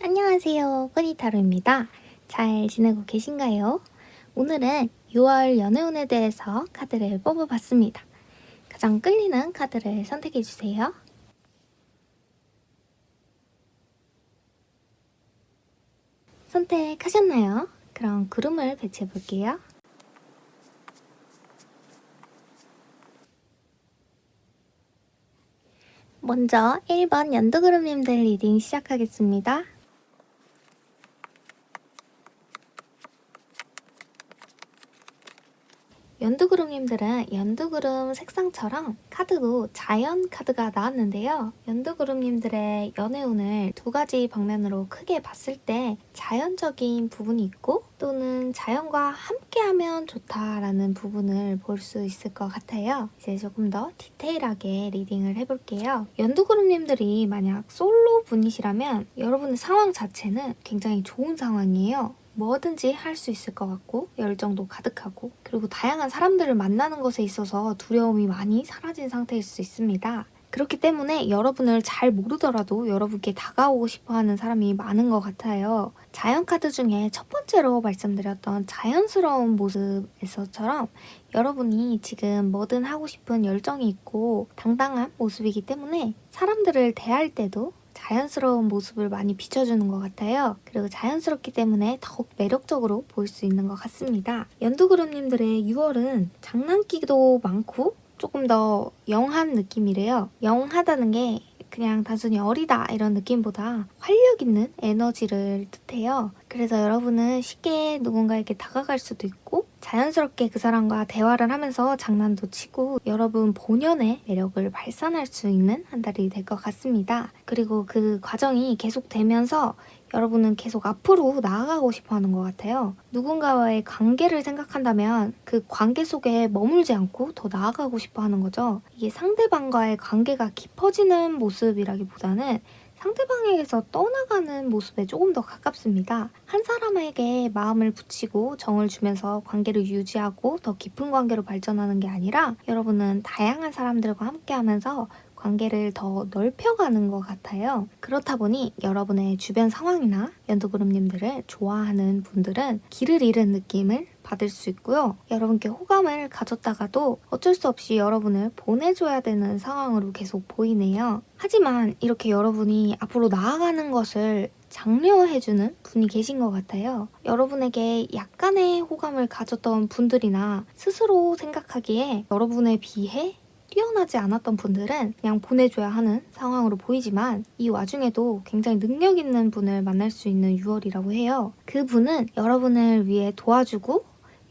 안녕하세요. 뿌니타로입니다. 잘 지내고 계신가요? 오늘은 6월 연애운에 대해서 카드를 뽑아봤습니다. 가장 끌리는 카드를 선택해주세요. 선택하셨나요? 그럼 구름을 배치해볼게요. 먼저 1번 연두구름님들 리딩 시작하겠습니다. 연두구름님들은 연두구름 색상처럼 카드도 자연 카드가 나왔는데요. 연두구름님들의 연애운을 두 가지 방면으로 크게 봤을 때 자연적인 부분이 있고 또는 자연과 함께하면 좋다라는 부분을 볼 수 있을 것 같아요. 이제 조금 더 디테일하게 리딩을 해볼게요. 연두구름님들이 만약 솔로 분이시라면 여러분의 상황 자체는 굉장히 좋은 상황이에요. 뭐든지 할 수 있을 것 같고 열정도 가득하고 그리고 다양한 사람들을 만나는 것에 있어서 두려움이 많이 사라진 상태일 수 있습니다. 그렇기 때문에 여러분을 잘 모르더라도 여러분께 다가오고 싶어하는 사람이 많은 것 같아요. 자연 카드 중에 첫 번째로 말씀드렸던 자연스러운 모습에서처럼 여러분이 지금 뭐든 하고 싶은 열정이 있고 당당한 모습이기 때문에 사람들을 대할 때도 자연스러운 모습을 많이 비춰주는 것 같아요. 그리고 자연스럽기 때문에 더욱 매력적으로 보일 수 있는 것 같습니다. 연두그룹님들의 6월은 장난기도 많고 조금 더 영한 느낌이래요. 영하다는 게 그냥 단순히 어리다 이런 느낌보다 활력 있는 에너지를 뜻해요. 그래서 여러분은 쉽게 누군가에게 다가갈 수도 있고 자연스럽게 그 사람과 대화를 하면서 장난도 치고 여러분 본연의 매력을 발산할 수 있는 한 달이 될 것 같습니다. 그리고 그 과정이 계속되면서 여러분은 계속 앞으로 나아가고 싶어 하는 것 같아요. 누군가와의 관계를 생각한다면 그 관계 속에 머물지 않고 더 나아가고 싶어 하는 거죠. 이게 상대방과의 관계가 깊어지는 모습이라기보다는 상대방에게서 떠나가는 모습에 조금 더 가깝습니다. 한 사람에게 마음을 붙이고 정을 주면서 관계를 유지하고 더 깊은 관계로 발전하는 게 아니라 여러분은 다양한 사람들과 함께하면서 관계를 더 넓혀가는 것 같아요. 그렇다 보니 여러분의 주변 상황이나 연두그룹님들을 좋아하는 분들은 길을 잃은 느낌을 받을 수 있고요. 여러분께 호감을 가졌다가도 어쩔 수 없이 여러분을 보내줘야 되는 상황으로 계속 보이네요. 하지만 이렇게 여러분이 앞으로 나아가는 것을 장려해주는 분이 계신 것 같아요. 여러분에게 약간의 호감을 가졌던 분들이나 스스로 생각하기에 여러분에 비해 뛰어나지 않았던 분들은 그냥 보내줘야 하는 상황으로 보이지만 이 와중에도 굉장히 능력 있는 분을 만날 수 있는 6월이라고 해요. 그 분은 여러분을 위해 도와주고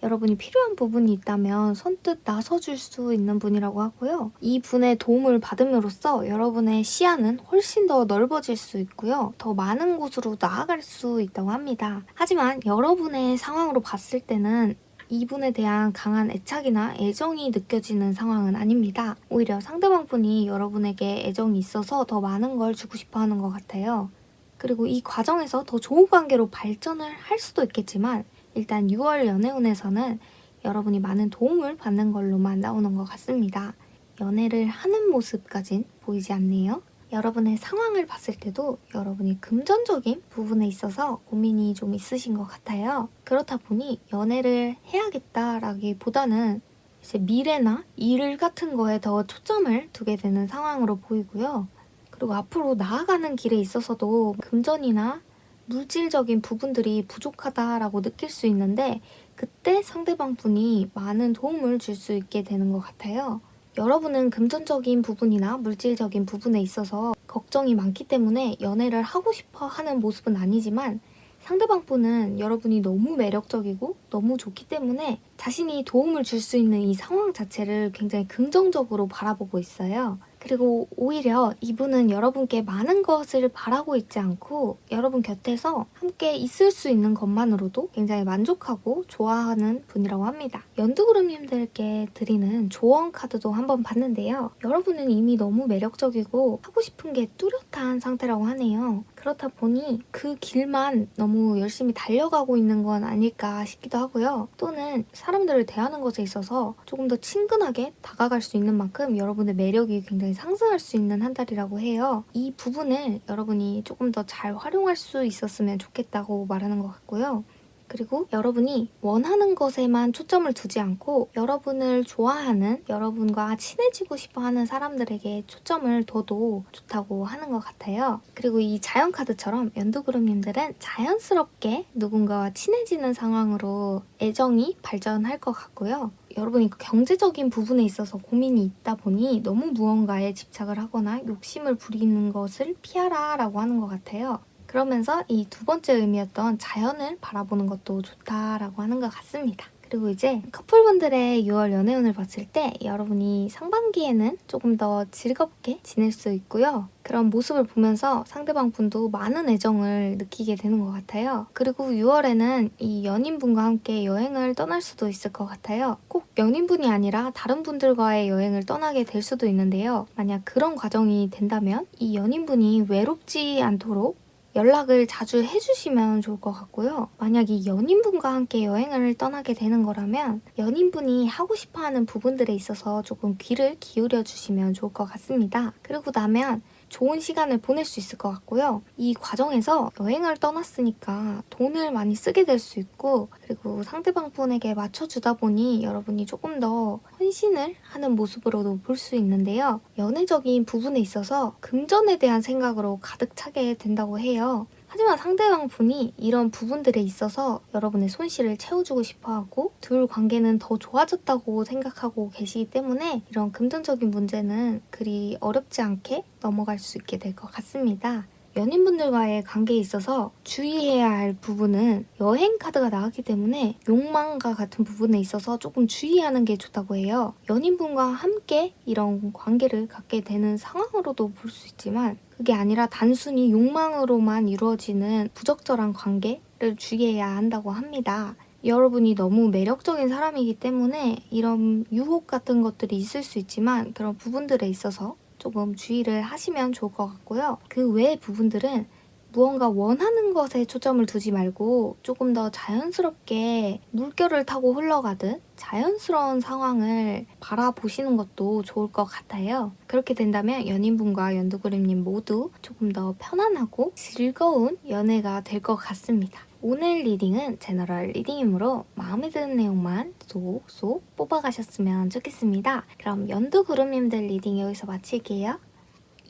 여러분이 필요한 부분이 있다면 선뜻 나서줄 수 있는 분이라고 하고요. 이 분의 도움을 받음으로써 여러분의 시야는 훨씬 더 넓어질 수 있고요. 더 많은 곳으로 나아갈 수 있다고 합니다. 하지만 여러분의 상황으로 봤을 때는 이분에 대한 강한 애착이나 애정이 느껴지는 상황은 아닙니다. 오히려 상대방 분이 여러분에게 애정이 있어서 더 많은 걸 주고 싶어 하는 것 같아요. 그리고 이 과정에서 더 좋은 관계로 발전을 할 수도 있겠지만 일단 6월 연애운에서는 여러분이 많은 도움을 받는 걸로만 나오는 것 같습니다. 연애를 하는 모습까진 보이지 않네요. 여러분의 상황을 봤을 때도 여러분이 금전적인 부분에 있어서 고민이 좀 있으신 것 같아요. 그렇다 보니 연애를 해야겠다라기보다는 이제 미래나 일 같은 거에 더 초점을 두게 되는 상황으로 보이고요. 그리고 앞으로 나아가는 길에 있어서도 금전이나 물질적인 부분들이 부족하다라고 느낄 수 있는데 그때 상대방 분이 많은 도움을 줄 수 있게 되는 것 같아요. 여러분은 금전적인 부분이나 물질적인 부분에 있어서 걱정이 많기 때문에 연애를 하고 싶어 하는 모습은 아니지만 상대방 분은 여러분이 너무 매력적이고 너무 좋기 때문에 자신이 도움을 줄 수 있는 이 상황 자체를 굉장히 긍정적으로 바라보고 있어요. 그리고 오히려 이분은 여러분께 많은 것을 바라고 있지 않고 여러분 곁에서 함께 있을 수 있는 것만으로도 굉장히 만족하고 좋아하는 분이라고 합니다. 연두그룹님들께 드리는 조언 카드도 한번 봤는데요. 여러분은 이미 너무 매력적이고 하고 싶은 게 뚜렷한 상태라고 하네요. 그렇다 보니 그 길만 너무 열심히 달려가고 있는 건 아닐까 싶기도 하고요. 또는 사람들을 대하는 것에 있어서 조금 더 친근하게 다가갈 수 있는 만큼 여러분의 매력이 굉장히 상승할 수 있는 한 달이라고 해요. 이 부분을 여러분이 조금 더 잘 활용할 수 있었으면 좋겠다고 말하는 것 같고요. 그리고 여러분이 원하는 것에만 초점을 두지 않고 여러분을 좋아하는, 여러분과 친해지고 싶어하는 사람들에게 초점을 둬도 좋다고 하는 것 같아요. 그리고 이 자연 카드처럼 연두그룹님들은 자연스럽게 누군가와 친해지는 상황으로 애정이 발전할 것 같고요. 여러분이 경제적인 부분에 있어서 고민이 있다 보니 너무 무언가에 집착을 하거나 욕심을 부리는 것을 피하라 라고 하는 것 같아요. 그러면서 이 두 번째 의미였던 자연을 바라보는 것도 좋다라고 하는 것 같습니다. 그리고 이제 커플분들의 6월 연애운을 봤을 때 여러분이 상반기에는 조금 더 즐겁게 지낼 수 있고요. 그런 모습을 보면서 상대방 분도 많은 애정을 느끼게 되는 것 같아요. 그리고 6월에는 이 연인분과 함께 여행을 떠날 수도 있을 것 같아요. 꼭 연인분이 아니라 다른 분들과의 여행을 떠나게 될 수도 있는데요. 만약 그런 과정이 된다면 이 연인분이 외롭지 않도록 연락을 자주 해주시면 좋을 것 같고요. 만약 이 연인분과 함께 여행을 떠나게 되는 거라면 연인분이 하고 싶어하는 부분들에 있어서 조금 귀를 기울여 주시면 좋을 것 같습니다. 그리고 나면 좋은 시간을 보낼 수 있을 것 같고요. 이 과정에서 여행을 떠났으니까 돈을 많이 쓰게 될 수 있고, 그리고 상대방 분에게 맞춰주다 보니 여러분이 조금 더 헌신을 하는 모습으로도 볼 수 있는데요. 연애적인 부분에 있어서 금전에 대한 생각으로 가득 차게 된다고 해요. 하지만 상대방 분이 이런 부분들에 있어서 여러분의 손실을 채워주고 싶어하고 둘 관계는 더 좋아졌다고 생각하고 계시기 때문에 이런 금전적인 문제는 그리 어렵지 않게 넘어갈 수 있게 될 것 같습니다. 연인분들과의 관계에 있어서 주의해야 할 부분은 여행 카드가 나왔기 때문에 욕망과 같은 부분에 있어서 조금 주의하는 게 좋다고 해요. 연인분과 함께 이런 관계를 갖게 되는 상황으로도 볼 수 있지만 그게 아니라 단순히 욕망으로만 이루어지는 부적절한 관계를 주의해야 한다고 합니다. 여러분이 너무 매력적인 사람이기 때문에 이런 유혹 같은 것들이 있을 수 있지만 그런 부분들에 있어서 조금 주의를 하시면 좋을 것 같고요. 그 외의 부분들은 무언가 원하는 것에 초점을 두지 말고 조금 더 자연스럽게 물결을 타고 흘러가듯 자연스러운 상황을 바라보시는 것도 좋을 것 같아요. 그렇게 된다면 연인분과 연두그룹님 모두 조금 더 편안하고 즐거운 연애가 될 것 같습니다. 오늘 리딩은 제너럴 리딩이므로 마음에 드는 내용만 쏙쏙 뽑아가셨으면 좋겠습니다. 그럼 연두그룹님들 리딩 여기서 마칠게요.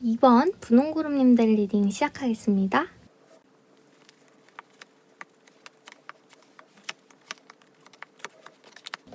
2번 분홍그룹님들 리딩 시작하겠습니다.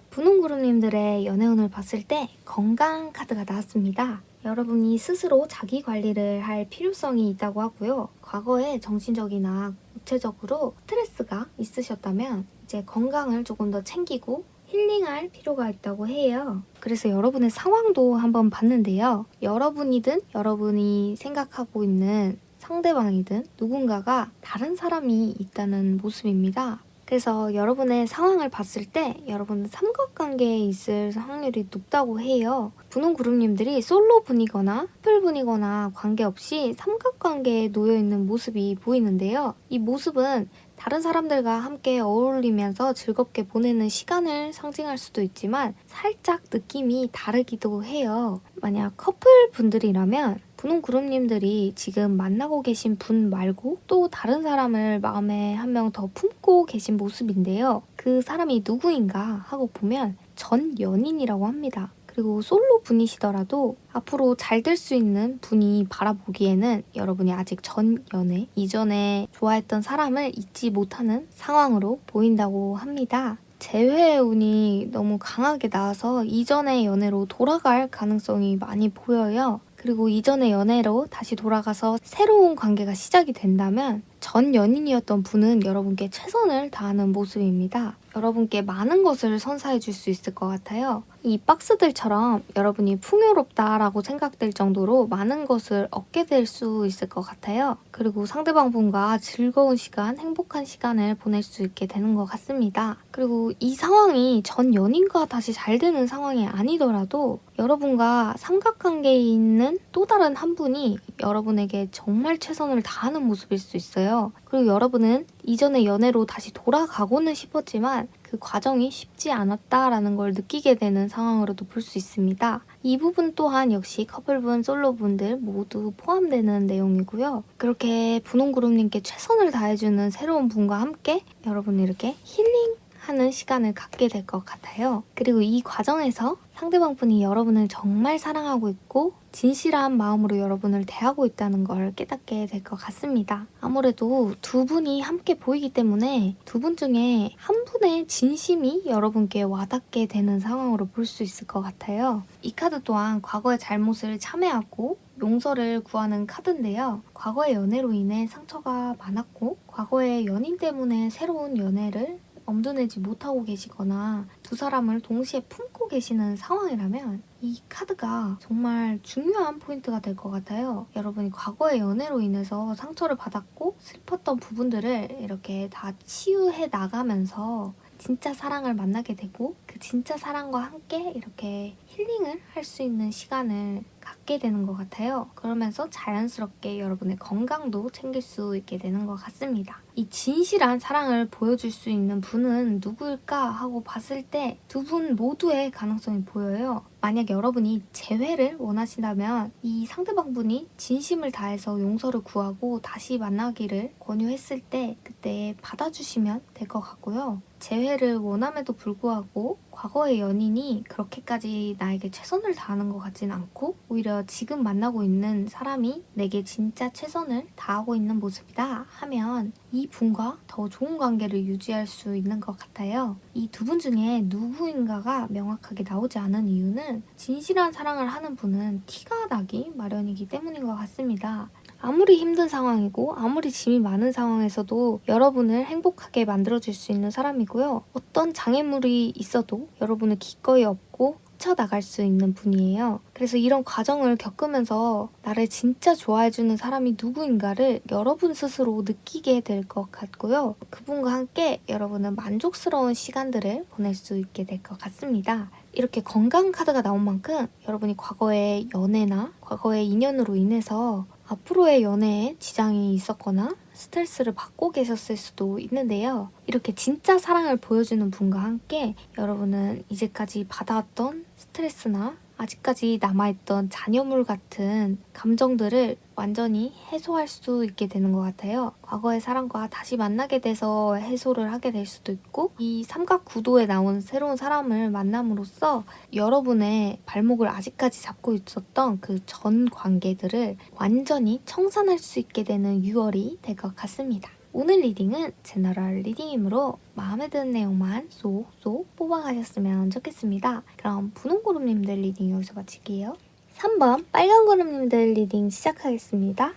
분홍그룹님들의 연애운을 봤을 때 건강 카드가 나왔습니다. 여러분이 스스로 자기 관리를 할 필요성이 있다고 하고요. 과거에 정신적이나 구체적으로 스트레스가 있으셨다면 이제 건강을 조금 더 챙기고 힐링할 필요가 있다고 해요. 그래서 여러분의 상황도 한번 봤는데요. 여러분이든 여러분이 생각하고 있는 상대방이든 누군가가 다른 사람이 있다는 모습입니다. 그래서 여러분의 상황을 봤을 때 여러분은 삼각관계에 있을 확률이 높다고 해요. 분홍그룹님들이 솔로분이거나 커플분이거나 관계없이 삼각관계에 놓여있는 모습이 보이는데요. 이 모습은 다른 사람들과 함께 어울리면서 즐겁게 보내는 시간을 상징할 수도 있지만 살짝 느낌이 다르기도 해요. 만약 커플분들이라면 분홍그룹님들이 지금 만나고 계신 분 말고 또 다른 사람을 마음에 한 명 더 품고 계신 모습인데요. 그 사람이 누구인가 하고 보면 전 연인이라고 합니다. 그리고 솔로 분이시더라도 앞으로 잘 될 수 있는 분이 바라보기에는 여러분이 아직 전 연애, 이전에 좋아했던 사람을 잊지 못하는 상황으로 보인다고 합니다. 재회의 운이 너무 강하게 나와서 이전의 연애로 돌아갈 가능성이 많이 보여요. 그리고 이전의 연애로 다시 돌아가서 새로운 관계가 시작이 된다면 전 연인이었던 분은 여러분께 최선을 다하는 모습입니다. 여러분께 많은 것을 선사해 줄 수 있을 것 같아요. 이 박스들처럼 여러분이 풍요롭다라고 생각될 정도로 많은 것을 얻게 될 수 있을 것 같아요. 그리고 상대방 분과 즐거운 시간, 행복한 시간을 보낼 수 있게 되는 것 같습니다. 그리고 이 상황이 전 연인과 다시 잘 되는 상황이 아니더라도 여러분과 삼각관계에 있는 또 다른 한 분이 여러분에게 정말 최선을 다하는 모습일 수 있어요. 그리고 여러분은 이전의 연애로 다시 돌아가고는 싶었지만 그 과정이 쉽지 않았다라는 걸 느끼게 되는 상황으로도 볼 수 있습니다. 이 부분 또한 역시 커플분, 솔로분들 모두 포함되는 내용이고요. 그렇게 분홍그룹님께 최선을 다해주는 새로운 분과 함께 여러분이 이렇게 힐링하는 시간을 갖게 될 것 같아요. 그리고 이 과정에서 상대방분이 여러분을 정말 사랑하고 있고 진실한 마음으로 여러분을 대하고 있다는 걸 깨닫게 될 것 같습니다. 아무래도 두 분이 함께 보이기 때문에 두 분 중에 한 분의 진심이 여러분께 와닿게 되는 상황으로 볼 수 있을 것 같아요. 이 카드 또한 과거의 잘못을 참회하고 용서를 구하는 카드인데요. 과거의 연애로 인해 상처가 많았고 과거의 연인 때문에 새로운 연애를 엄두내지 못하고 계시거나 두 사람을 동시에 품고 계시는 상황이라면 이 카드가 정말 중요한 포인트가 될 것 같아요. 여러분이 과거의 연애로 인해서 상처를 받았고 슬펐던 부분들을 이렇게 다 치유해 나가면서 진짜 사랑을 만나게 되고 그 진짜 사랑과 함께 이렇게 힐링을 할 수 있는 시간을 갖게 되는 것 같아요. 그러면서 자연스럽게 여러분의 건강도 챙길 수 있게 되는 것 같습니다. 이 진실한 사랑을 보여줄 수 있는 분은 누구일까 하고 봤을 때 두 분 모두의 가능성이 보여요. 만약 여러분이 재회를 원하신다면 이 상대방 분이 진심을 다해서 용서를 구하고 다시 만나기를 권유했을 때 그때 받아주시면 될 것 같고요. 재회를 원함에도 불구하고 과거의 연인이 그렇게까지 나에게 최선을 다하는 것 같진 않고 오히려 지금 만나고 있는 사람이 내게 진짜 최선을 다하고 있는 모습이다 하면 이 분과 더 좋은 관계를 유지할 수 있는 것 같아요. 이 두 분 중에 누구인가가 명확하게 나오지 않은 이유는 진실한 사랑을 하는 분은 티가 나기 마련이기 때문인 것 같습니다. 아무리 힘든 상황이고 아무리 짐이 많은 상황에서도 여러분을 행복하게 만들어줄 수 있는 사람이고요. 어떤 장애물이 있어도 여러분을 기꺼이 업고 헤쳐나갈 수 있는 분이에요. 그래서 이런 과정을 겪으면서 나를 진짜 좋아해주는 사람이 누구인가를 여러분 스스로 느끼게 될 것 같고요. 그분과 함께 여러분은 만족스러운 시간들을 보낼 수 있게 될 것 같습니다. 이렇게 건강 카드가 나온 만큼 여러분이 과거의 연애나 과거의 인연으로 인해서 앞으로의 연애에 지장이 있었거나 스트레스를 받고 계셨을 수도 있는데요. 이렇게 진짜 사랑을 보여주는 분과 함께 여러분은 이제까지 받아왔던 스트레스나 아직까지 남아있던 잔여물 같은 감정들을 완전히 해소할 수 있게 되는 것 같아요. 과거의 사람과 다시 만나게 돼서 해소를 하게 될 수도 있고 이 삼각 구도에 나온 새로운 사람을 만남으로써 여러분의 발목을 아직까지 잡고 있었던 그 전 관계들을 완전히 청산할 수 있게 되는 6월이 될 것 같습니다. 오늘 리딩은 제너럴 리딩이므로 마음에 드는 내용만 쏙쏙 뽑아가셨으면 좋겠습니다. 그럼 분홍그룹님들 리딩 여기서 마칠게요. 3번 빨간그룹님들 리딩 시작하겠습니다.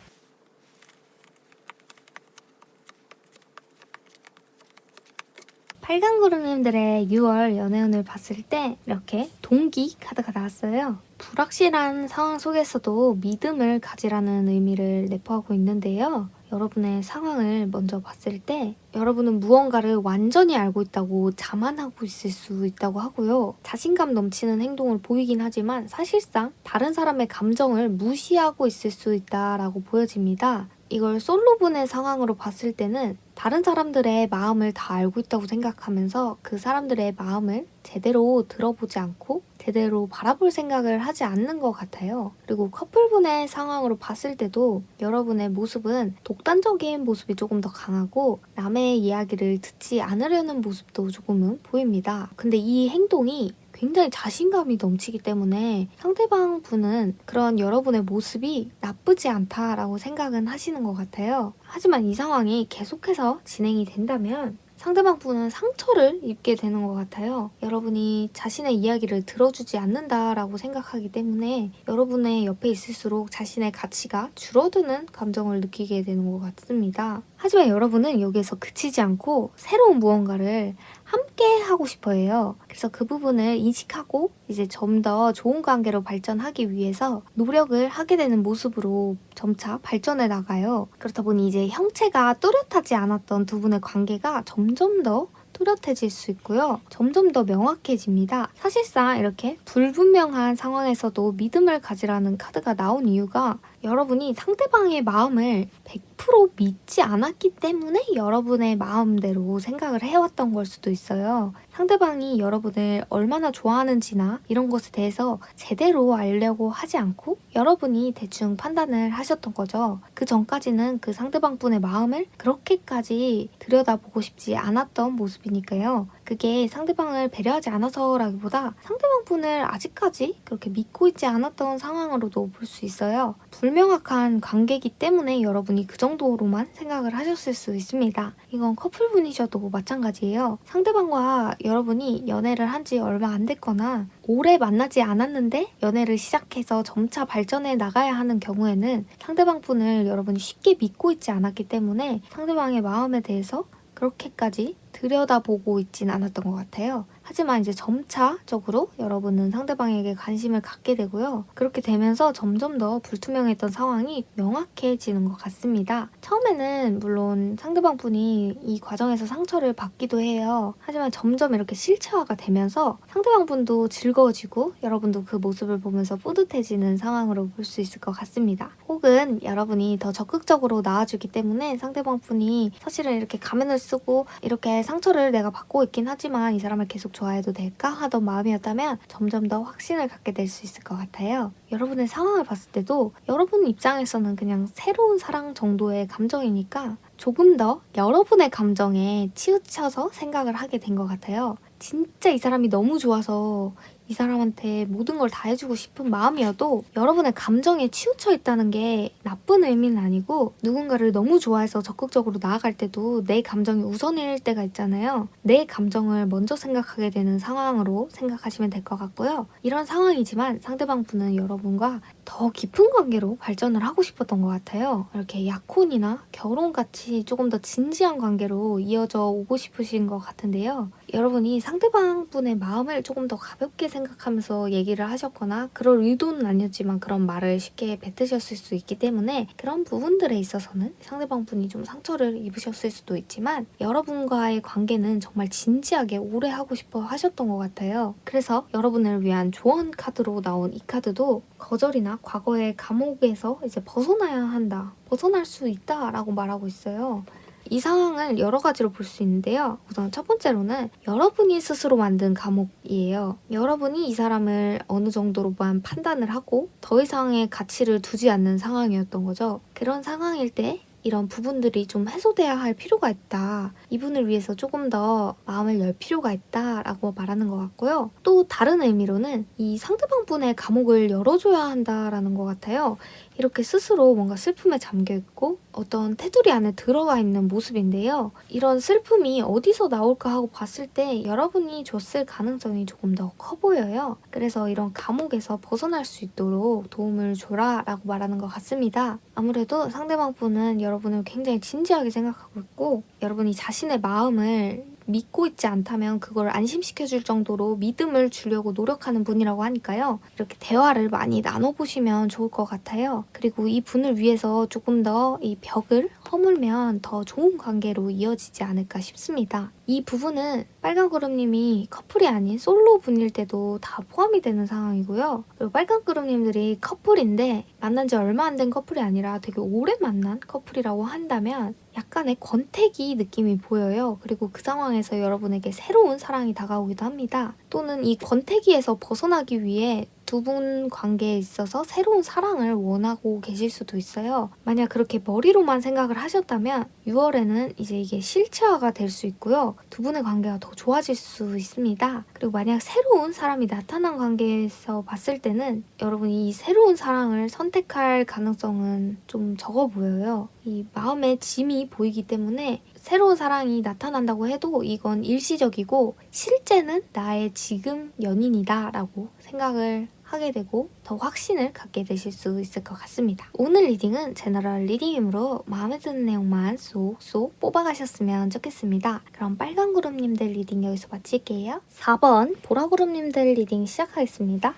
빨간그룹님들의 6월 연애운을 봤을 때 이렇게 동기 카드가 나왔어요. 불확실한 상황 속에서도 믿음을 가지라는 의미를 내포하고 있는데요. 여러분의 상황을 먼저 봤을 때 여러분은 무언가를 완전히 알고 있다고 자만하고 있을 수 있다고 하고요. 자신감 넘치는 행동을 보이긴 하지만 사실상 다른 사람의 감정을 무시하고 있을 수 있다라고 보여집니다. 이걸 솔로분의 상황으로 봤을 때는 다른 사람들의 마음을 다 알고 있다고 생각하면서 그 사람들의 마음을 제대로 들어보지 않고 제대로 바라볼 생각을 하지 않는 것 같아요. 그리고 커플분의 상황으로 봤을 때도 여러분의 모습은 독단적인 모습이 조금 더 강하고 남의 이야기를 듣지 않으려는 모습도 조금은 보입니다. 근데 이 행동이 굉장히 자신감이 넘치기 때문에 상대방 분은 그런 여러분의 모습이 나쁘지 않다라고 생각은 하시는 것 같아요. 하지만 이 상황이 계속해서 진행이 된다면 상대방 분은 상처를 입게 되는 것 같아요. 여러분이 자신의 이야기를 들어주지 않는다라고 생각하기 때문에 여러분의 옆에 있을수록 자신의 가치가 줄어드는 감정을 느끼게 되는 것 같습니다. 하지만 여러분은 여기에서 그치지 않고 새로운 무언가를 함께 하고 싶어 해요. 그래서 그 부분을 인식하고 이제 좀 더 좋은 관계로 발전하기 위해서 노력을 하게 되는 모습으로 점차 발전해 나가요. 그렇다 보니 이제 형체가 뚜렷하지 않았던 두 분의 관계가 점점 더 뚜렷해질 수 있고요. 점점 더 명확해집니다. 사실상 이렇게 불분명한 상황에서도 믿음을 가지라는 카드가 나온 이유가 여러분이 상대방의 마음을 100% 믿지 않았기 때문에 여러분의 마음대로 생각을 해왔던 걸 수도 있어요. 상대방이 여러분을 얼마나 좋아하는지나 이런 것에 대해서 제대로 알려고 하지 않고 여러분이 대충 판단을 하셨던 거죠. 그 전까지는 그 상대방 분의 마음을 그렇게까지 들여다보고 싶지 않았던 모습이니까요. 그게 상대방을 배려하지 않아서라기보다 상대방 분을 아직까지 그렇게 믿고 있지 않았던 상황으로도 볼 수 있어요. 불명확한 관계이기 때문에 여러분이 그 정도로만 생각을 하셨을 수 있습니다. 이건 커플분이셔도 마찬가지예요. 상대방과 여러분이 연애를 한 지 얼마 안 됐거나 오래 만나지 않았는데 연애를 시작해서 점차 발전해 나가야 하는 경우에는 상대방 분을 여러분이 쉽게 믿고 있지 않았기 때문에 상대방의 마음에 대해서 그렇게까지 들여다보고 있진 않았던 것 같아요. 하지만 이제 점차적으로 여러분은 상대방에게 관심을 갖게 되고요. 그렇게 되면서 점점 더 불투명했던 상황이 명확해지는 것 같습니다. 처음에는 물론 상대방 분이 이 과정에서 상처를 받기도 해요. 하지만 점점 이렇게 실체화가 되면서 상대방 분도 즐거워지고 여러분도 그 모습을 보면서 뿌듯해지는 상황으로 볼 수 있을 것 같습니다. 혹은 여러분이 더 적극적으로 나와주기 때문에 상대방 분이 사실은 이렇게 가면을 쓰고 이렇게 상처를 내가 받고 있긴 하지만 이 사람을 계속 좋아해도 될까 하던 마음이었다면 점점 더 확신을 갖게 될 수 있을 것 같아요. 여러분의 상황을 봤을 때도 여러분 입장에서는 그냥 새로운 사랑 정도의 감정이니까 조금 더 여러분의 감정에 치우쳐서 생각을 하게 된 것 같아요. 진짜 이 사람이 너무 좋아서 이 사람한테 모든 걸 다 해주고 싶은 마음이어도 여러분의 감정에 치우쳐 있다는 게 나쁜 의미는 아니고 누군가를 너무 좋아해서 적극적으로 나아갈 때도 내 감정이 우선일 때가 있잖아요. 내 감정을 먼저 생각하게 되는 상황으로 생각하시면 될 것 같고요. 이런 상황이지만 상대방 분은 여러분과 더 깊은 관계로 발전을 하고 싶었던 것 같아요. 이렇게 약혼이나 결혼같이 조금 더 진지한 관계로 이어져 오고 싶으신 것 같은데요. 여러분이 상대방 분의 마음을 조금 더 가볍게 생각하면서 얘기를 하셨거나 그럴 의도는 아니었지만 그런 말을 쉽게 뱉으셨을 수 있기 때문에 그런 부분들에 있어서는 상대방 분이 좀 상처를 입으셨을 수도 있지만 여러분과의 관계는 정말 진지하게 오래 하고 싶어 하셨던 것 같아요. 그래서 여러분을 위한 조언 카드로 나온 이 카드도 거절이나 과거의 감옥에서 이제 벗어나야 한다, 벗어날 수 있다라고 말하고 있어요. 이 상황을 여러 가지로 볼 수 있는데요. 우선 첫 번째로는 여러분이 스스로 만든 감옥이에요. 여러분이 이 사람을 어느 정도로만 판단을 하고 더 이상의 가치를 두지 않는 상황이었던 거죠. 그런 상황일 때 이런 부분들이 좀 해소돼야 할 필요가 있다. 이분을 위해서 조금 더 마음을 열 필요가 있다라고 말하는 것 같고요. 또 다른 의미로는 이 상대방 분의 감옥을 열어줘야 한다라는 것 같아요. 이렇게 스스로 뭔가 슬픔에 잠겨있고 어떤 테두리 안에 들어가 있는 모습인데요. 이런 슬픔이 어디서 나올까 하고 봤을 때 여러분이 줬을 가능성이 조금 더 커 보여요. 그래서 이런 감옥에서 벗어날 수 있도록 도움을 줘라 라고 말하는 것 같습니다. 아무래도 상대방 분은 여러분을 굉장히 진지하게 생각하고 있고 여러분이 자신의 마음을 믿고 있지 않다면 그걸 안심시켜줄 정도로 믿음을 주려고 노력하는 분이라고 하니까요. 이렇게 대화를 많이 나눠보시면 좋을 것 같아요. 그리고 이 분을 위해서 조금 더 이 벽을 허물면 더 좋은 관계로 이어지지 않을까 싶습니다. 이 부분은 빨간구름님이 커플이 아닌 솔로 분일 때도 다 포함이 되는 상황이고요. 그리고 빨간구름님들이 커플인데 만난 지 얼마 안 된 커플이 아니라 되게 오래 만난 커플이라고 한다면 약간의 권태기 느낌이 보여요. 그리고 그 상황에서 여러분에게 새로운 사랑이 다가오기도 합니다. 또는 이 권태기에서 벗어나기 위해 두 분 관계에 있어서 새로운 사랑을 원하고 계실 수도 있어요. 만약 그렇게 머리로만 생각을 하셨다면 6월에는 이제 이게 실체화가 될 수 있고요. 두 분의 관계가 더 좋아질 수 있습니다. 그리고 만약 새로운 사람이 나타난 관계에서 봤을 때는 여러분이 이 새로운 사랑을 선택할 가능성은 좀 적어 보여요. 이 마음의 짐이 보이기 때문에 새로운 사랑이 나타난다고 해도 이건 일시적이고 실제는 나의 지금 연인이다 라고 생각을 하게 되고 더 확신을 갖게 되실 수 있을 것 같습니다. 오늘 리딩은 제너럴 리딩이므로 마음에 드는 내용만 쏙쏙 뽑아가셨으면 좋겠습니다. 그럼 빨간 구름님들 리딩 여기서 마칠게요. 4번 보라 구름님들 리딩 시작하겠습니다.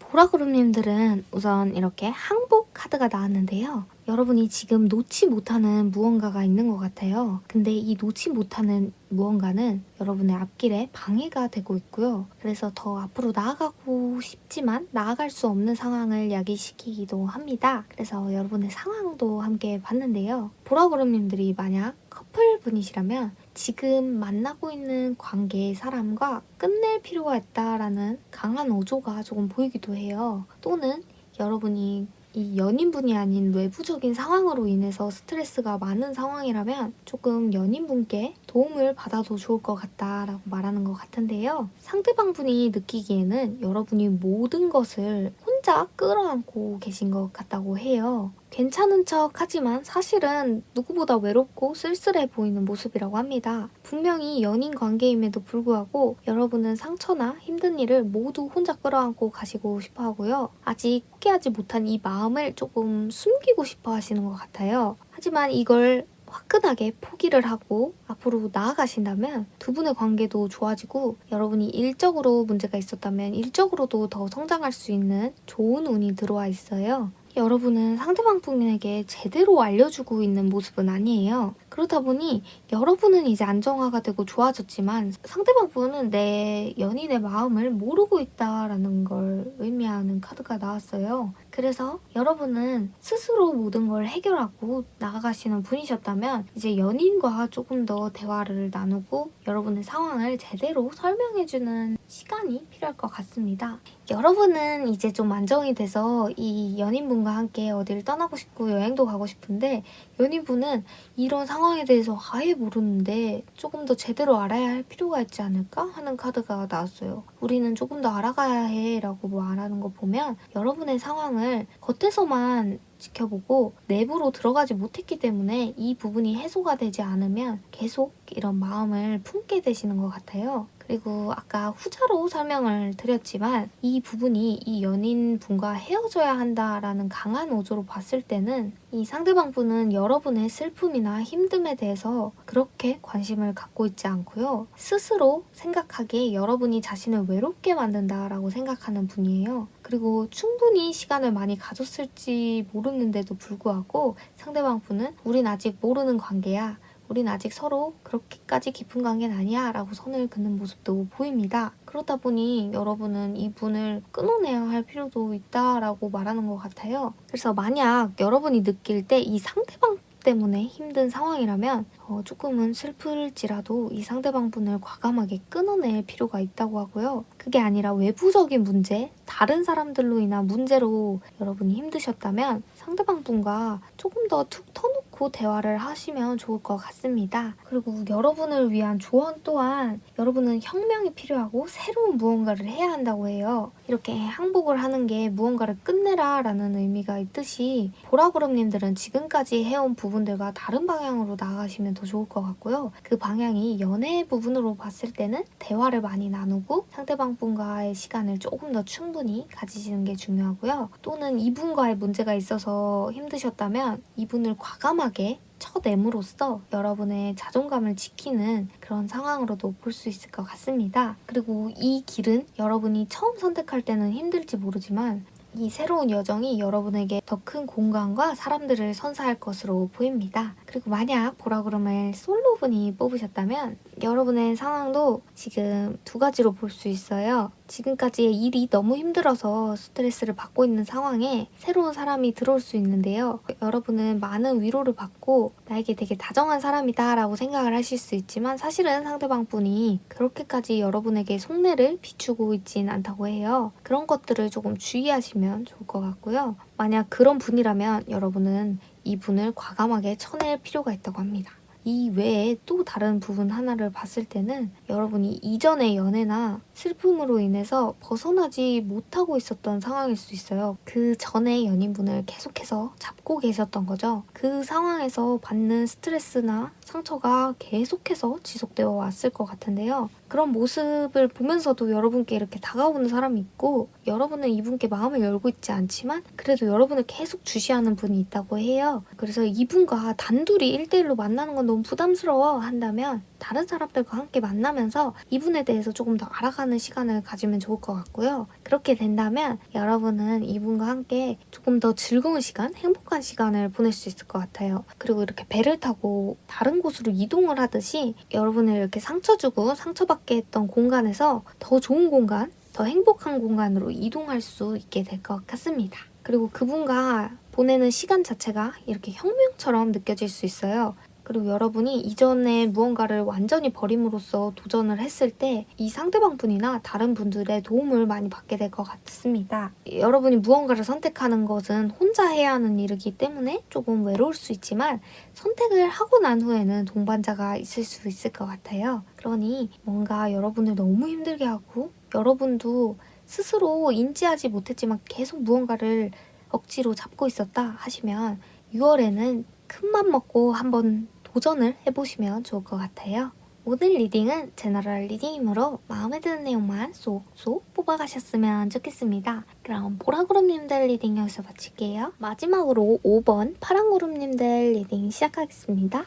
보라 구름님들은 우선 이렇게 항복 카드가 나왔는데요. 여러분이 지금 놓지 못하는 무언가가 있는 것 같아요. 근데 이 놓지 못하는 무언가는 여러분의 앞길에 방해가 되고 있고요. 그래서 더 앞으로 나아가고 싶지만 나아갈 수 없는 상황을 야기시키기도 합니다. 그래서 여러분의 상황도 함께 봤는데요. 보라구름님들이 만약 커플분이시라면 지금 만나고 있는 관계의 사람과 끝낼 필요가 있다라는 강한 어조가 조금 보이기도 해요. 또는 여러분이 이 연인분이 아닌 외부적인 상황으로 인해서 스트레스가 많은 상황이라면 조금 연인분께 도움을 받아도 좋을 것 같다라고 말하는 것 같은데요. 상대방분이 느끼기에는 여러분이 모든 것을 혼자 끌어안고 계신 것 같다고 해요. 괜찮은 척 하지만 사실은 누구보다 외롭고 쓸쓸해 보이는 모습이라고 합니다. 분명히 연인 관계임에도 불구하고 여러분은 상처나 힘든 일을 모두 혼자 끌어안고 가시고 싶어 하고요. 아직 포기하지 못한 이 마음을 조금 숨기고 싶어 하시는 것 같아요. 하지만 이걸 화끈하게 포기를 하고 앞으로 나아가신다면 두 분의 관계도 좋아지고 여러분이 일적으로 문제가 있었다면 일적으로도 더 성장할 수 있는 좋은 운이 들어와 있어요. 여러분은 상대방 분에게 제대로 알려주고 있는 모습은 아니에요. 그러다 보니 여러분은 이제 안정화가 되고 좋아졌지만 상대방 분은 내 연인의 마음을 모르고 있다라는 걸 의미하는 카드가 나왔어요. 그래서 여러분은 스스로 모든 걸 해결하고 나아가시는 분이셨다면 이제 연인과 조금 더 대화를 나누고 여러분의 상황을 제대로 설명해주는 시간이 필요할 것 같습니다. 여러분은 이제 좀 안정이 돼서 이 연인분과 함께 어디를 떠나고 싶고 여행도 가고 싶은데 연인분은 이런 상황에 대해서 아예 모르는데 조금 더 제대로 알아야 할 필요가 있지 않을까 하는 카드가 나왔어요. 우리는 조금 더 알아가야 해 라고 말하는 거 보면 여러분의 상황을 겉에서만 지켜보고 내부로 들어가지 못했기 때문에 이 부분이 해소가 되지 않으면 계속 이런 마음을 품게 되시는 것 같아요. 그리고 아까 후자로 설명을 드렸지만 이 부분이 이 연인분과 헤어져야 한다라는 강한 어조로 봤을 때는 이 상대방 분은 여러분의 슬픔이나 힘듦에 대해서 그렇게 관심을 갖고 있지 않고요. 스스로 생각하기에 여러분이 자신을 외롭게 만든다라고 생각하는 분이에요. 그리고 충분히 시간을 많이 가졌을지 모르는데도 불구하고 상대방 분은 우린 아직 모르는 관계야. 우린 아직 서로 그렇게까지 깊은 관계는 아니야 라고 선을 긋는 모습도 보입니다. 그러다 보니 여러분은 이분을 끊어내야 할 필요도 있다라고 말하는 것 같아요. 그래서 만약 여러분이 느낄 때 이 상대방 때문에 힘든 상황이라면 조금은 슬플지라도 이 상대방 분을 과감하게 끊어낼 필요가 있다고 하고요. 그게 아니라 외부적인 문제, 다른 사람들로 인한 문제로 여러분이 힘드셨다면 상대방 분과 조금 더 툭 터놓고 대화를 하시면 좋을 것 같습니다. 그리고 여러분을 위한 조언 또한 여러분은 혁명이 필요하고 새로운 무언가를 해야 한다고 해요. 이렇게 항복을 하는 게 무언가를 끝내라 라는 의미가 있듯이 보라구름님들은 지금까지 해온 부분들과 다른 방향으로 나아가시면 더 좋을 것 같고요. 그 방향이 연애 부분으로 봤을 때는 대화를 많이 나누고 상대방 분과의 시간을 조금 더 충분히 가지시는 게 중요하고요. 또는 이분과의 문제가 있어서 힘드셨다면 이분을 과감하게 쳐냄으로써 여러분의 자존감을 지키는 그런 상황으로도 볼 수 있을 것 같습니다. 그리고 이 길은 여러분이 처음 선택할 때는 힘들지 모르지만 이 새로운 여정이 여러분에게 더 큰 공간과 사람들을 선사할 것으로 보입니다. 그리고 만약 보라구름을 솔로분이 뽑으셨다면 여러분의 상황도 지금 두 가지로 볼 수 있어요. 지금까지의 일이 너무 힘들어서 스트레스를 받고 있는 상황에 새로운 사람이 들어올 수 있는데요. 여러분은 많은 위로를 받고 나에게 되게 다정한 사람이다 라고 생각을 하실 수 있지만 사실은 상대방 분이 그렇게까지 여러분에게 속내를 비추고 있진 않다고 해요. 그런 것들을 조금 주의하시면 좋을 것 같고요. 만약 그런 분이라면 여러분은 이 분을 과감하게 쳐낼 필요가 있다고 합니다. 이 외에 또 다른 부분 하나를 봤을 때는 여러분이 이전의 연애나 슬픔으로 인해서 벗어나지 못하고 있었던 상황일 수 있어요. 그 전에 연인분을 계속해서 잡고 계셨던 거죠. 그 상황에서 받는 스트레스나 상처가 계속해서 지속되어 왔을 것 같은데요. 그런 모습을 보면서도 여러분께 이렇게 다가오는 사람이 있고 여러분은 이분께 마음을 열고 있지 않지만 그래도 여러분을 계속 주시하는 분이 있다고 해요. 그래서 이분과 단둘이 1대1로 만나는 건 너무 부담스러워 한다면 다른 사람들과 함께 만나면서 이분에 대해서 조금 더 알아가는 시간을 가지면 좋을 것 같고요. 그렇게 된다면 여러분은 이분과 함께 조금 더 즐거운 시간, 행복한 시간을 보낼 수 있을 것 같아요. 그리고 이렇게 배를 타고 다른 곳으로 이동을 하듯이 여러분을 이렇게 상처 주고 상처받게 했던 공간에서 더 좋은 공간, 더 행복한 공간으로 이동할 수 있게 될 것 같습니다. 그리고 그분과 보내는 시간 자체가 이렇게 혁명처럼 느껴질 수 있어요. 그리고 여러분이 이전에 무언가를 완전히 버림으로써 도전을 했을 때 이 상대방 분이나 다른 분들의 도움을 많이 받게 될 것 같습니다. 여러분이 무언가를 선택하는 것은 혼자 해야 하는 일이기 때문에 조금 외로울 수 있지만 선택을 하고 난 후에는 동반자가 있을 수 있을 것 같아요. 그러니 뭔가 여러분을 너무 힘들게 하고 여러분도 스스로 인지하지 못했지만 계속 무언가를 억지로 잡고 있었다 하시면 6월에는 큰맘 먹고 한번 도전을 해보시면 좋을 것 같아요. 오늘 리딩은 제너럴 리딩이므로 마음에 드는 내용만 쏙쏙 뽑아가셨으면 좋겠습니다. 그럼 보라구름님들 리딩 여기서 마칠게요. 마지막으로 5번 파란구름님들 리딩 시작하겠습니다.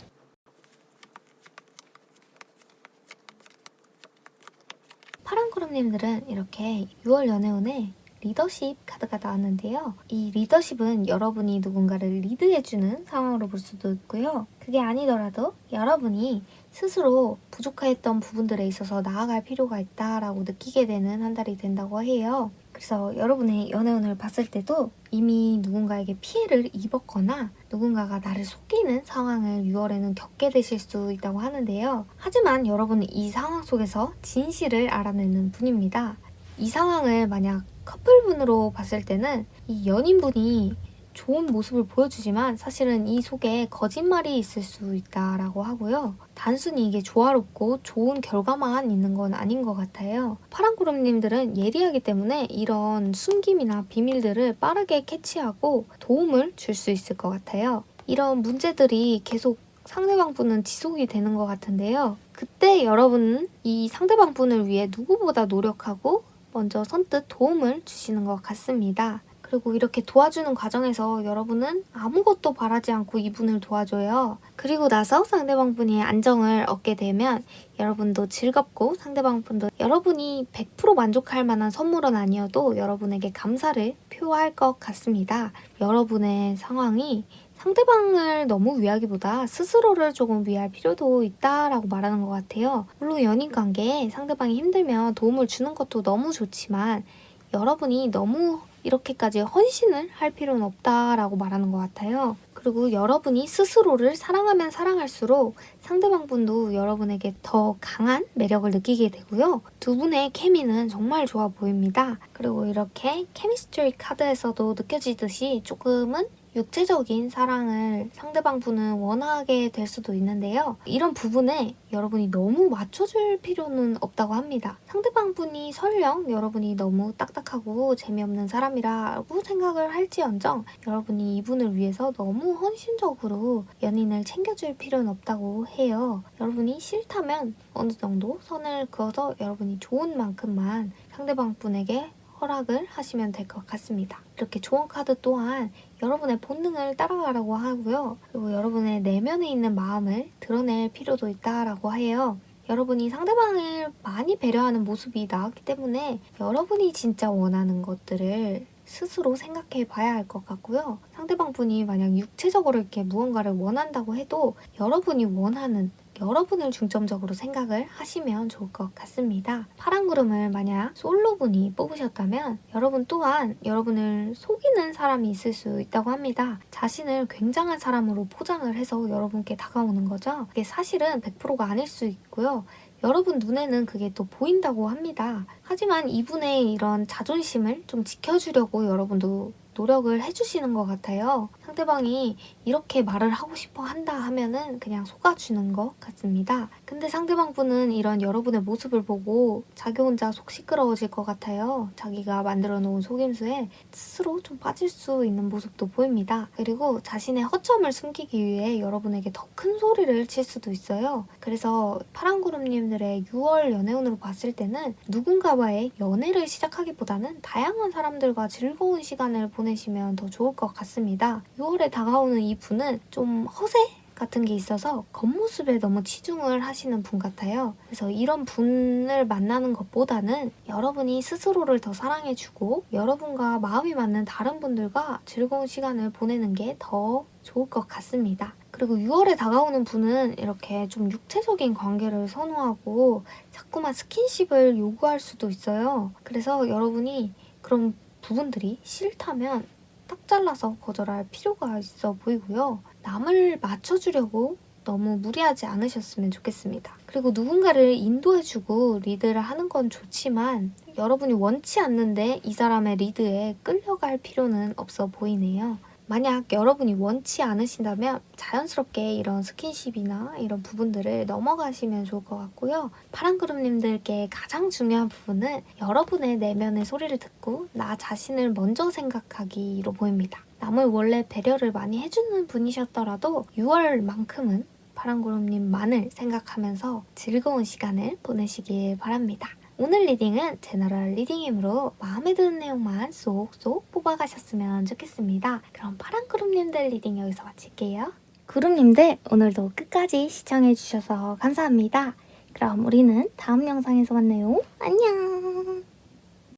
파란구름님들은 이렇게 6월 연애운에 리더십 카드가 나왔는데요. 이 리더십은 여러분이 누군가를 리드해주는 상황으로 볼 수도 있고요. 그게 아니더라도 여러분이 스스로 부족했던 부분들에 있어서 나아갈 필요가 있다라고 느끼게 되는 한 달이 된다고 해요. 그래서 여러분의 연애운을 봤을 때도 이미 누군가에게 피해를 입었거나 누군가가 나를 속이는 상황을 6월에는 겪게 되실 수 있다고 하는데요. 하지만 여러분은 이 상황 속에서 진실을 알아내는 분입니다. 이 상황을 만약 커플분으로 봤을 때는 이 연인분이 좋은 모습을 보여주지만 사실은 이 속에 거짓말이 있을 수 있다라고 하고요. 단순히 이게 조화롭고 좋은 결과만 있는 건 아닌 것 같아요. 파란구름님들은 예리하기 때문에 이런 숨김이나 비밀들을 빠르게 캐치하고 도움을 줄 수 있을 것 같아요. 이런 문제들이 계속 상대방 분은 지속이 되는 것 같은데요. 그때 여러분은 이 상대방 분을 위해 누구보다 노력하고 먼저 선뜻 도움을 주시는 것 같습니다. 그리고 이렇게 도와주는 과정에서 여러분은 아무것도 바라지 않고 이분을 도와줘요. 그리고 나서 상대방 분이 안정을 얻게 되면 여러분도 즐겁고 상대방 분도 여러분이 100% 만족할 만한 선물은 아니어도 여러분에게 감사를 표할 것 같습니다. 여러분의 상황이 상대방을 너무 위하기보다 스스로를 조금 위할 필요도 있다라고 말하는 것 같아요. 물론 연인 관계에 상대방이 힘들면 도움을 주는 것도 너무 좋지만 여러분이 너무 이렇게까지 헌신을 할 필요는 없다라고 말하는 것 같아요. 그리고 여러분이 스스로를 사랑하면 사랑할수록 상대방 분도 여러분에게 더 강한 매력을 느끼게 되고요. 두 분의 케미는 정말 좋아 보입니다. 그리고 이렇게 케미스트리 카드에서도 느껴지듯이 조금은 육체적인 사랑을 상대방 분은 원하게 될 수도 있는데요. 이런 부분에 여러분이 너무 맞춰줄 필요는 없다고 합니다. 상대방 분이 설령 여러분이 너무 딱딱하고 재미없는 사람이라고 생각을 할지언정 여러분이 이분을 위해서 너무 헌신적으로 연인을 챙겨줄 필요는 없다고 해요. 여러분이 싫다면 어느 정도 선을 그어서 여러분이 좋은 만큼만 상대방 분에게 허락을 하시면 될 것 같습니다. 이렇게 조언 카드 또한 여러분의 본능을 따라가라고 하고요. 그리고 여러분의 내면에 있는 마음을 드러낼 필요도 있다라고 해요. 여러분이 상대방을 많이 배려하는 모습이 나왔기 때문에 여러분이 진짜 원하는 것들을 스스로 생각해 봐야 할 것 같고요. 상대방 분이 만약 육체적으로 이렇게 무언가를 원한다고 해도 여러분이 원하는 여러분을 중점적으로 생각을 하시면 좋을 것 같습니다. 파란 구름을 만약 솔로분이 뽑으셨다면 여러분 또한 여러분을 속이는 사람이 있을 수 있다고 합니다. 자신을 굉장한 사람으로 포장을 해서 여러분께 다가오는 거죠. 그게 사실은 100%가 아닐 수 있고요. 여러분 눈에는 그게 또 보인다고 합니다. 하지만 이분의 이런 자존심을 좀 지켜주려고 여러분도 노력을 해주시는 것 같아요. 상대방이 이렇게 말을 하고 싶어 한다 하면은 그냥 속아주는 것 같습니다. 근데 상대방 분은 이런 여러분의 모습을 보고 자기 혼자 속 시끄러워질 것 같아요. 자기가 만들어 놓은 속임수에 스스로 좀 빠질 수 있는 모습도 보입니다. 그리고 자신의 허점을 숨기기 위해 여러분에게 더 큰 소리를 칠 수도 있어요. 그래서 파랑구름님들의 6월 연애운으로 봤을 때는 누군가와의 연애를 시작하기보다는 다양한 사람들과 즐거운 시간을 보내시면 더 좋을 것 같습니다. 6월에 다가오는 이 분은 좀 허세? 같은 게 있어서 겉모습에 너무 치중을 하시는 분 같아요. 그래서 이런 분을 만나는 것보다는 여러분이 스스로를 더 사랑해주고 여러분과 마음이 맞는 다른 분들과 즐거운 시간을 보내는 게 더 좋을 것 같습니다. 그리고 6월에 다가오는 분은 이렇게 좀 육체적인 관계를 선호하고 자꾸만 스킨십을 요구할 수도 있어요. 그래서 여러분이 그런 부분들이 싫다면 딱 잘라서 거절할 필요가 있어 보이고요. 남을 맞춰주려고 너무 무리하지 않으셨으면 좋겠습니다. 그리고 누군가를 인도해주고 리드를 하는 건 좋지만 여러분이 원치 않는데 이 사람의 리드에 끌려갈 필요는 없어 보이네요. 만약 여러분이 원치 않으신다면 자연스럽게 이런 스킨십이나 이런 부분들을 넘어가시면 좋을 것 같고요. 파랑구름님들께 가장 중요한 부분은 여러분의 내면의 소리를 듣고 나 자신을 먼저 생각하기로 보입니다. 남을 원래 배려를 많이 해주는 분이셨더라도 6월만큼은 파랑구름님만을 생각하면서 즐거운 시간을 보내시길 바랍니다. 오늘 리딩은 제너럴 리딩이므로 마음에 드는 내용만 쏙쏙 뽑아가셨으면 좋겠습니다. 그럼 파랑구름님들 리딩 여기서 마칠게요. 구름님들 오늘도 끝까지 시청해주셔서 감사합니다. 그럼 우리는 다음 영상에서 만나요. 안녕!